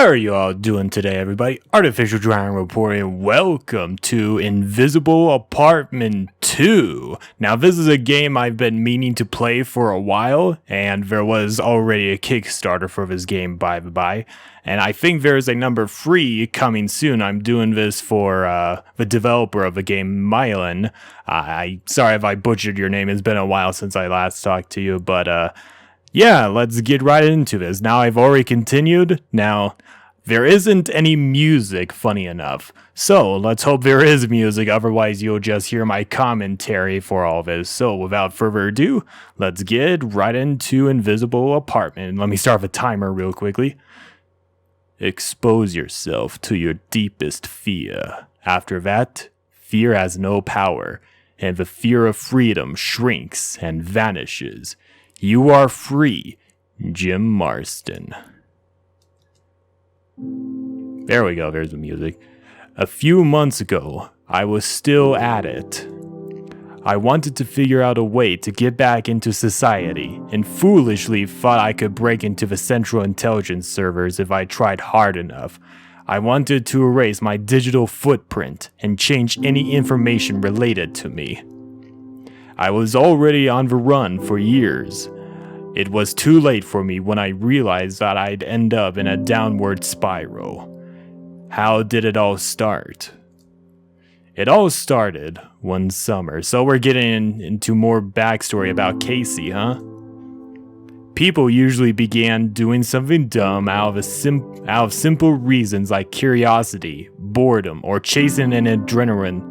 How are you all doing today, everybody? ArtificialDragon reporting. Welcome to Invisible Apartment 2. Now, this is a game I've been meaning to play for a while, and there was already a Kickstarter for this game, by the by. And I think there's a number 3 coming soon. I'm doing this for the developer of the game, Mylan. Sorry if I butchered your name. It's been a while since I last talked to you, but yeah, let's get right into this. Now, I've already continued. Now, there isn't any music, funny enough. So, let's hope there is music, otherwise you'll just hear my commentary for all this. So, without further ado, let's get right into Invisible Apartment. Let me start the timer real quickly. Expose yourself to your deepest fear. After that, fear has no power, and the fear of freedom shrinks and vanishes. You are free, Jim Marston. There we go, there's the music. A few months ago, I was still at it. I wanted to figure out a way to get back into society, and foolishly thought I could break into the Central Intelligence servers if I tried hard enough. I wanted to erase my digital footprint and change any information related to me. I was already on the run for years. It was too late for me when I realized that I'd end up in a downward spiral. How did it all start? It all started one summer, so we're getting into more backstory about Casey, huh? People usually began doing something dumb out of simple reasons like curiosity, boredom, or chasing an adrenaline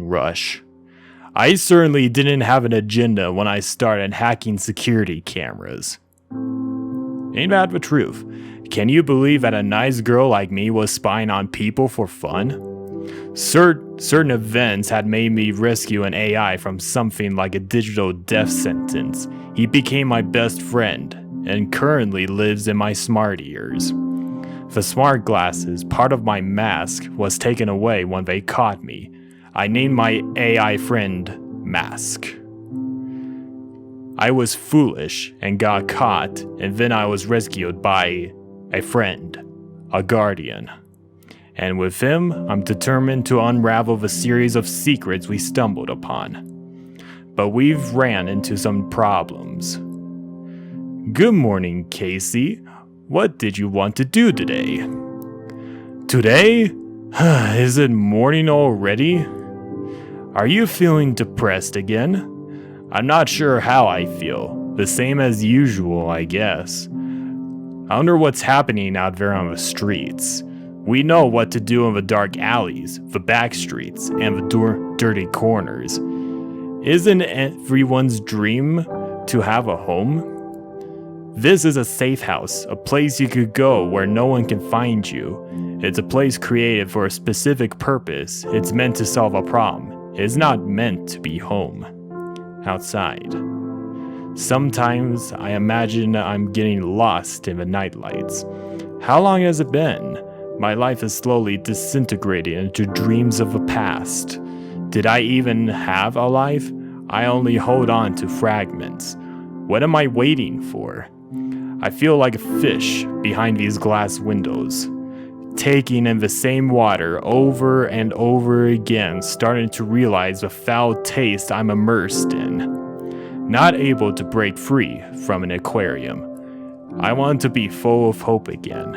rush. I certainly didn't have an agenda when I started hacking security cameras. Ain't that the truth? Can you believe that a nice girl like me was spying on people for fun? Certain events had made me rescue an AI from something like a digital death sentence. He became my best friend, and currently lives in my smart ears. The smart glasses, part of my mask, was taken away when they caught me. I named my AI friend Mask. I was foolish and got caught, and then I was rescued by a friend, a guardian. And with him, I'm determined to unravel the series of secrets we stumbled upon. But we've ran into some problems. Good morning, Casey. What did you want to do today? Today? Is it morning already? Are you feeling depressed again? I'm not sure how I feel. The same as usual, I guess. I wonder what's happening out there on the streets. We know what to do in the dark alleys, the back streets, and the dirty corners. Isn't everyone's dream to have a home? This is a safe house, a place you could go where no one can find you. It's a place created for a specific purpose. It's meant to solve a problem. It's not meant to be home. Outside. Sometimes I imagine I'm getting lost in the nightlights. How long has it been? My life is slowly disintegrating into dreams of the past. Did I even have a life? I only hold on to fragments. What am I waiting for? I feel like a fish behind these glass windows, taking in the same water over and over again, starting to realize the foul taste I'm immersed in. Not able to break free from an aquarium. I want to be full of hope again.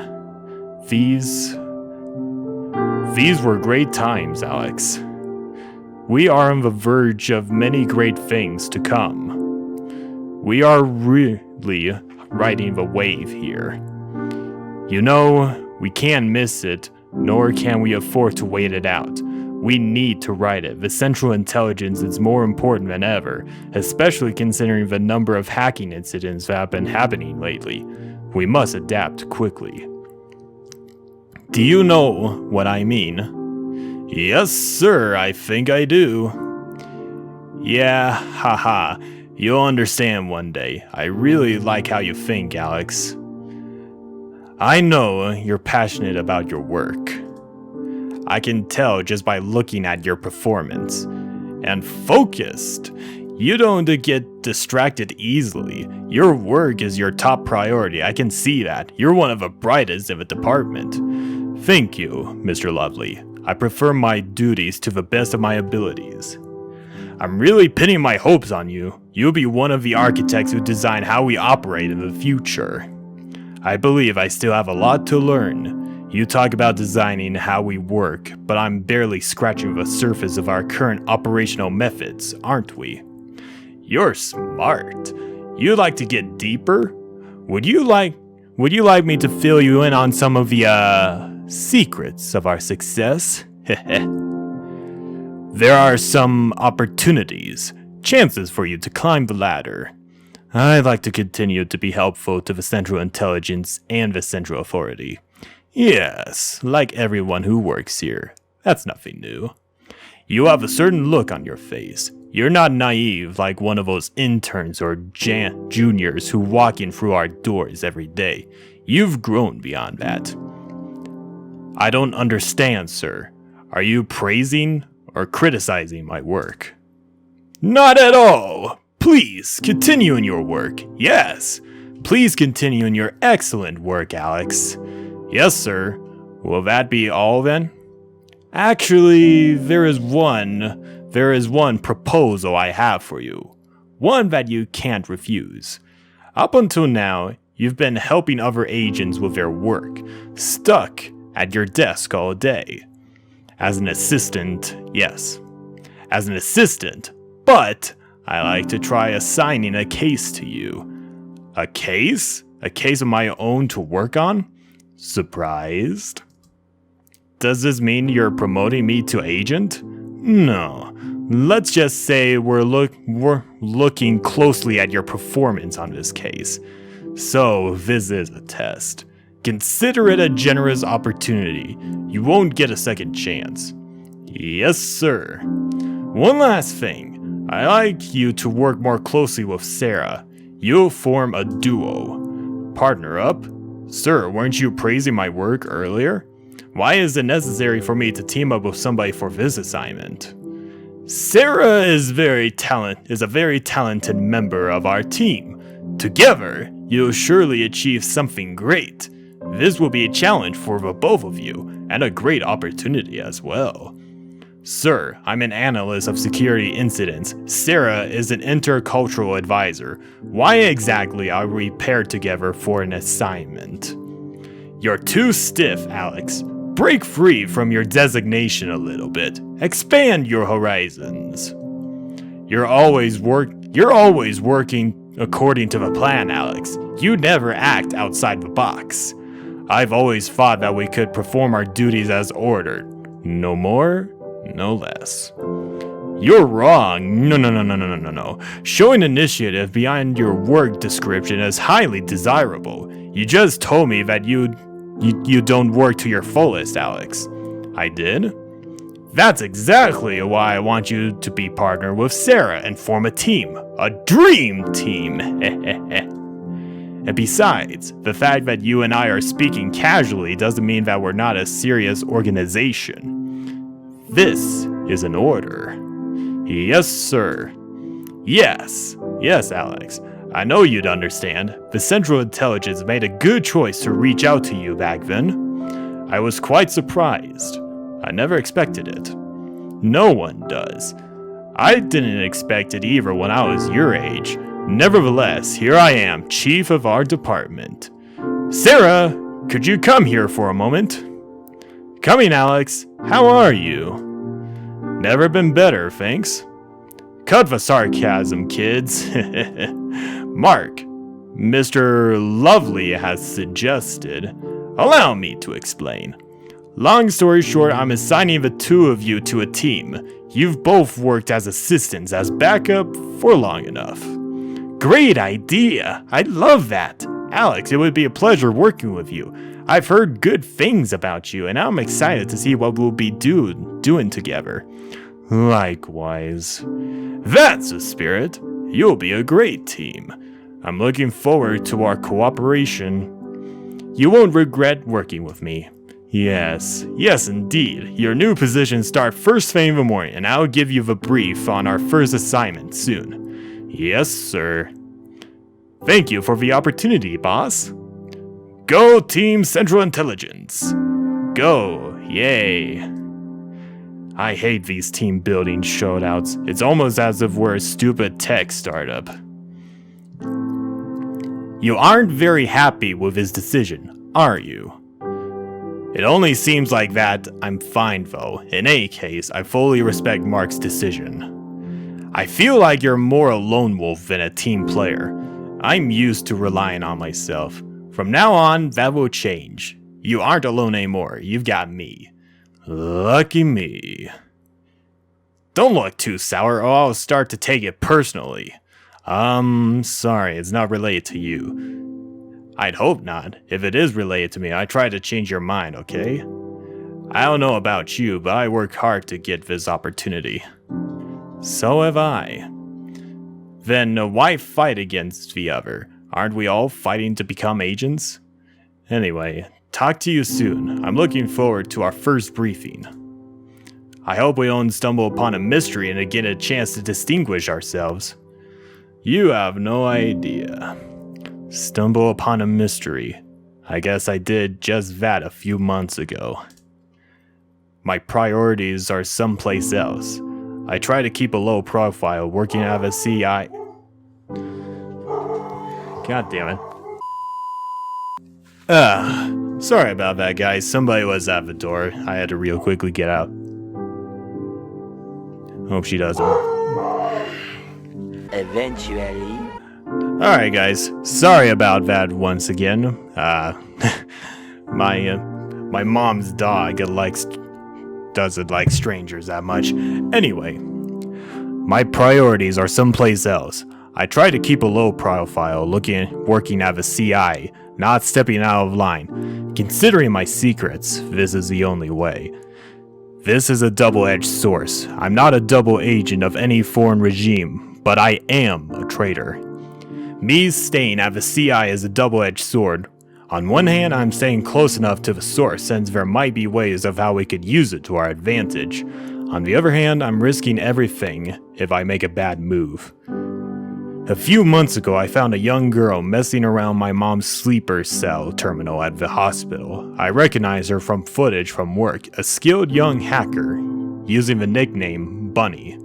These were great times, Alex. We are on the verge of many great things to come. We are really riding the wave here. You know, we can't miss it, nor can we afford to wait it out. We need to ride it. The Central Intelligence is more important than ever, especially considering the number of hacking incidents that have been happening lately. We must adapt quickly. Do you know what I mean? Yes, sir, I think I do. Yeah, haha. You'll understand one day. I really like how you think, Alex. I know you're passionate about your work. I can tell just by looking at your performance. And focused. You don't get distracted easily. Your work is your top priority, I can see that. You're one of the brightest in the department. Thank you, Mr. Lovely. I prefer my duties to the best of my abilities. I'm really pinning my hopes on you. You'll be one of the architects who design how we operate in the future. I believe I still have a lot to learn. You talk about designing how we work, but I'm barely scratching the surface of our current operational methods, aren't we? You're smart. You'd like to get deeper? Would you like me to fill you in on some of the, secrets of our success? There are some opportunities, chances for you to climb the ladder. I'd like to continue to be helpful to the Central Intelligence and the Central Authority. Yes, like everyone who works here. That's nothing new. You have a certain look on your face. You're not naive like one of those interns or juniors who walk in through our doors every day. You've grown beyond that. I don't understand, sir. Are you praising or criticizing my work? Not at all. Please continue in your work. Yes. Please continue in your excellent work, Alex. Yes, sir. Will that be all then? Actually, there is one proposal I have for you. One that you can't refuse. Up until now, you've been helping other agents with their work, stuck at your desk all day. As an assistant, yes. As an assistant, but I like to try assigning a case to you. A case? A case of my own to work on? Surprised? Does this mean you're promoting me to agent? No. Let's just say we're looking closely at your performance on this case. So, this is a test. Consider it a generous opportunity. You won't get a second chance. Yes, sir. One last thing. I'd like you to work more closely with Sarah. You'll form a duo. Partner up? Sir, weren't you praising my work earlier? Why is it necessary for me to team up with somebody for this assignment? Sarah is a very talented member of our team. Together, you'll surely achieve something great. This will be a challenge for the both of you, and a great opportunity as well. Sir, I'm an analyst of security incidents. Sarah is an intercultural advisor. Why exactly are we paired together for an assignment? You're too stiff, Alex. Break free from your designation a little bit. Expand your horizons. You're always working according to the plan, Alex. You never act outside the box. I've always thought that we could perform our duties as ordered. No more, no less. You're wrong. No. Showing initiative behind your work description is highly desirable. You just told me that you don't work to your fullest, Alex. I did? That's exactly why I want you to be partner with Sarah and form a team. A dream team. And besides, the fact that you and I are speaking casually doesn't mean that we're not a serious organization. This is an order. Yes, sir. Yes, Alex. I know you'd understand. The Central Intelligence made a good choice to reach out to you back then. I was quite surprised. I never expected it. No one does. I didn't expect it either when I was your age. Nevertheless, here I am, chief of our department. Sarah, could you come here for a moment? Coming, Alex. How are you? Never been better, thanks. Cut the sarcasm, kids. Mark, Mr. Lovely has suggested. Allow me to explain. Long story short, I'm assigning the two of you to a team. You've both worked as assistants as backup for long enough. Great idea! I love that! Alex, it would be a pleasure working with you. I've heard good things about you, and I'm excited to see what we'll be doing together. Likewise. That's the spirit. You'll be a great team. I'm looking forward to our cooperation. You won't regret working with me. Yes indeed. Your new positions start first thing in the morning, and I'll give you the brief on our first assignment soon. Yes, sir. Thank you for the opportunity, boss. Go Team Central Intelligence. Go, yay. I hate these team building shoutouts. It's almost as if we're a stupid tech startup. You aren't very happy with his decision, are you? It only seems like that. I'm fine though. In any case, I fully respect Mark's decision. I feel like you're more a lone wolf than a team player. I'm used to relying on myself. From now on, that will change. You aren't alone anymore. You've got me. Lucky me. Don't look too sour or I'll start to take it personally. Sorry, it's not related to you. I'd hope not. If it is related to me, I try to change your mind, okay? I don't know about you, but I work hard to get this opportunity. So have I. Then why fight against the other? Aren't we all fighting to become agents? Anyway, talk to you soon. I'm looking forward to our first briefing. I hope we don't stumble upon a mystery and get a chance to distinguish ourselves. You have no idea. Stumble upon a mystery. I guess I did just that a few months ago. My priorities are someplace else. I try to keep a low profile working out of a CI. God damn it. Sorry about that, guys. Somebody was at the door. I had to real quickly get out. Hope she doesn't. Eventually. Alright, guys. Sorry about that once again. My mom's dog doesn't like strangers that much. Anyway, my priorities are someplace else. I try to keep a low profile, working as a CI, not stepping out of line. Considering my secrets, this is the only way. This is a double-edged sword. I'm not a double agent of any foreign regime, but I am a traitor. Me staying at the CI is a double-edged sword. On one hand, I'm staying close enough to the source since there might be ways of how we could use it to our advantage. On the other hand, I'm risking everything if I make a bad move. A few months ago, I found a young girl messing around my mom's sleeper cell terminal at the hospital. I recognized her from footage from work, a skilled young hacker, using the nickname Bunny.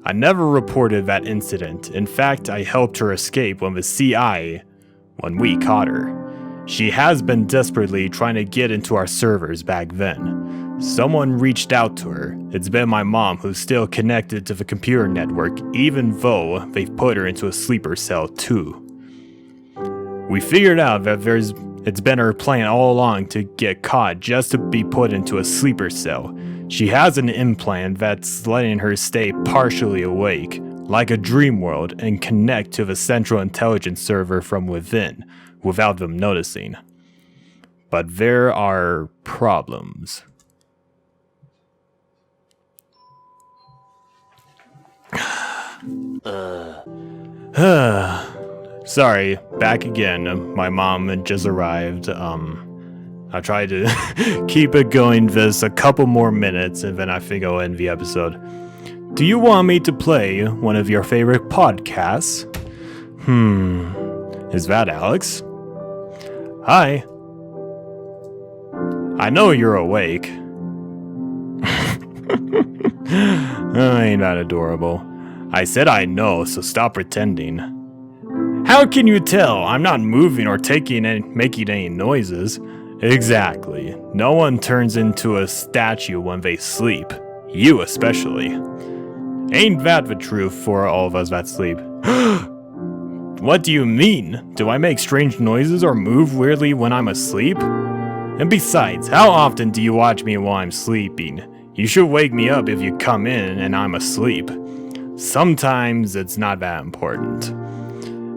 I never reported that incident. In fact, I helped her escape when we caught her. She has been desperately trying to get into our servers back then. Someone reached out to her. It's been my mom who's still connected to the computer network, even though they've put her into a sleeper cell too. We figured out that it's been her plan all along to get caught just to be put into a sleeper cell. She has an implant that's letting her stay partially awake, like a dream world, and connect to the central intelligence server from within, without them noticing. But there are problems. Sorry, back again. My mom had just arrived. I tried to keep it going this a couple more minutes and then I think I'll end the episode. Do you want me to play one of your favorite podcasts? Is that Alex? Hi. I know you're awake. Ain't that adorable? I said I know, so stop pretending. How can you tell? I'm not moving or making any noises. Exactly. No one turns into a statue when they sleep. You especially. Ain't that the truth for all of us that sleep? What do you mean? Do I make strange noises or move weirdly when I'm asleep? And besides, how often do you watch me while I'm sleeping? You should wake me up if you come in and I'm asleep. Sometimes it's not that important.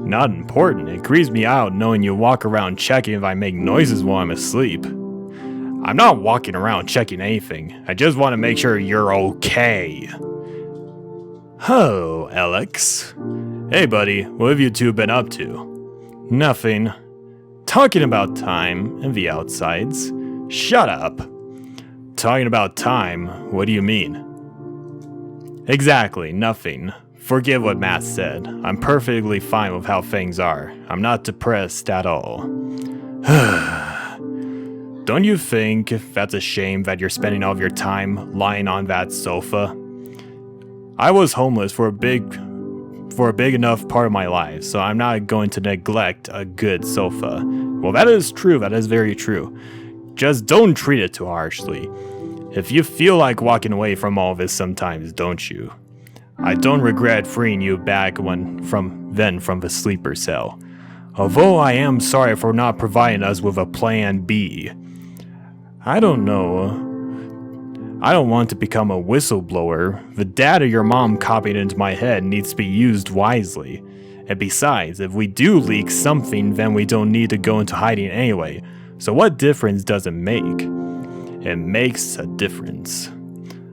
Not important? It creeps me out knowing you walk around checking if I make noises while I'm asleep. I'm not walking around checking anything. I just want to make sure you're okay. Oh, Alex. Hey buddy, what have you two been up to? Nothing. Talking about time and the outsides. Shut up. Talking about time, what do you mean? Exactly, nothing. Forget what Matt said. I'm perfectly fine with how things are. I'm not depressed at all. Don't you think that's a shame that you're spending all of your time lying on that sofa? I was homeless for a big enough part of my life, so I'm not going to neglect a good sofa. Well, that is true. That is very true. Just don't treat it too harshly. If you feel like walking away from all this sometimes, don't you? I don't regret freeing you back from the sleeper cell. Although I am sorry for not providing us with a plan B. I don't know. I don't want to become a whistleblower. The data your mom copied into my head needs to be used wisely. And besides, if we do leak something, then we don't need to go into hiding anyway. So what difference does it make? It makes a difference.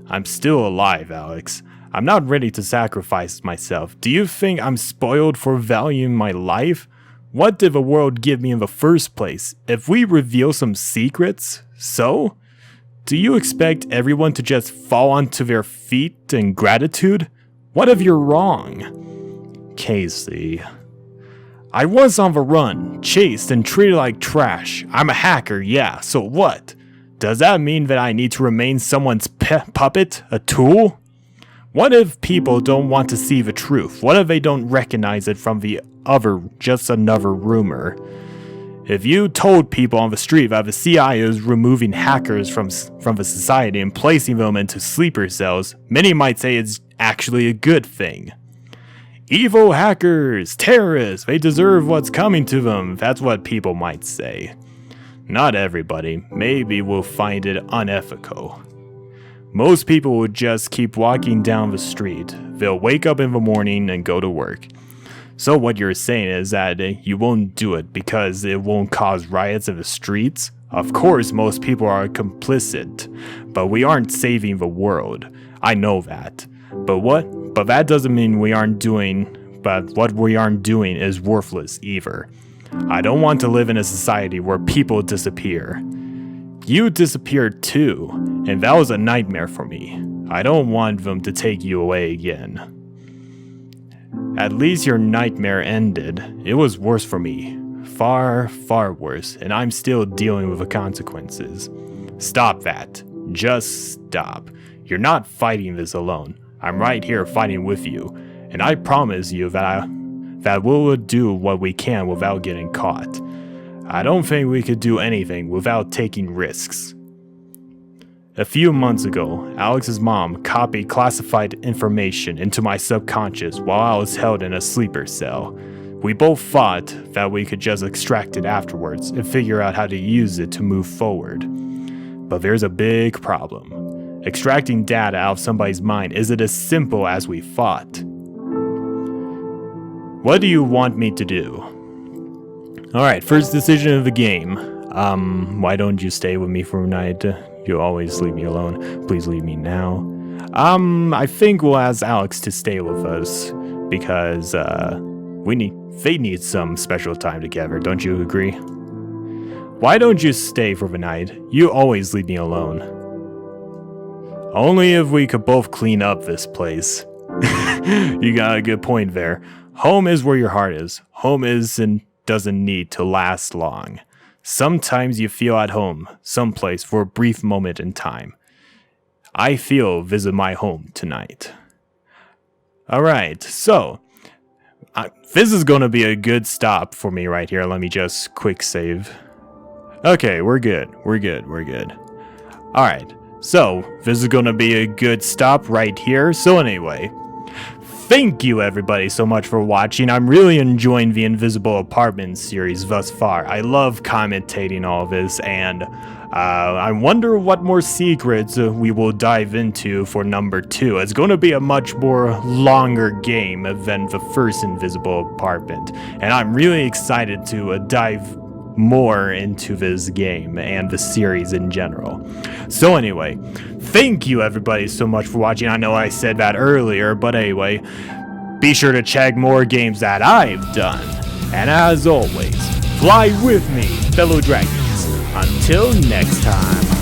I'm still alive, Alex. I'm not ready to sacrifice myself. Do you think I'm spoiled for valuing my life? What did the world give me in the first place? If we reveal some secrets, so? Do you expect everyone to just fall onto their feet in gratitude? What if you're wrong? Casey. I was on the run, chased and treated like trash. I'm a hacker, yeah, so what? Does that mean that I need to remain someone's puppet, a tool? What if people don't want to see the truth? What if they don't recognize it from the other, just another rumor? If you told people on the street that the CIA is removing hackers from the society and placing them into sleeper cells, many might say it's actually a good thing. Evil hackers, terrorists, they deserve what's coming to them, that's what people might say. Not everybody, maybe will find it unethical. Most people will just keep walking down the street. They'll wake up in the morning and go to work. So what you're saying is that you won't do it because it won't cause riots in the streets? Of course, most people are complicit, but we aren't saving the world. I know that. But that doesn't mean what we aren't doing is worthless either. I don't want to live in a society where people disappear. You disappeared too, and that was a nightmare for me. I don't want them to take you away again. At least your nightmare ended. It was worse for me. Far, far worse, and I'm still dealing with the consequences. Stop that. Just stop. You're not fighting this alone. I'm right here fighting with you, and I promise you that we'll do what we can without getting caught. I don't think we could do anything without taking risks. A few months ago, Alex's mom copied classified information into my subconscious while I was held in a sleeper cell. We both thought that we could just extract it afterwards and figure out how to use it to move forward. But there's a big problem. Extracting data out of somebody's mind isn't as simple as we thought. What do you want me to do? Alright, first decision of the game. Why don't you stay with me for a night? You always leave me alone. Please leave me now. I think we'll ask Alex to stay with us because they need some special time together, don't you agree? Why don't you stay for the night? You always leave me alone. Only if we could both clean up this place. You got a good point there. Home is where your heart is. Home doesn't need to last long. Sometimes you feel at home, someplace for a brief moment in time. I feel visit my home tonight. Alright, so this is going to be a good stop for me right here. Let me just quick save. Okay, we're good. Alright, so this is going to be a good stop right here. So anyway, thank you everybody so much for watching. I'm really enjoying the Invisible Apartment series thus far. I love commentating all of this, and I wonder what more secrets we will dive into for number 2. It's going to be a much more longer game than the first Invisible Apartment, and I'm really excited to dive more into this game and the series in general. So anyway, thank you everybody so much for watching. I know I said that earlier, but anyway, be sure to check more games that I've done. And as always, fly with me, fellow dragons. Until next time.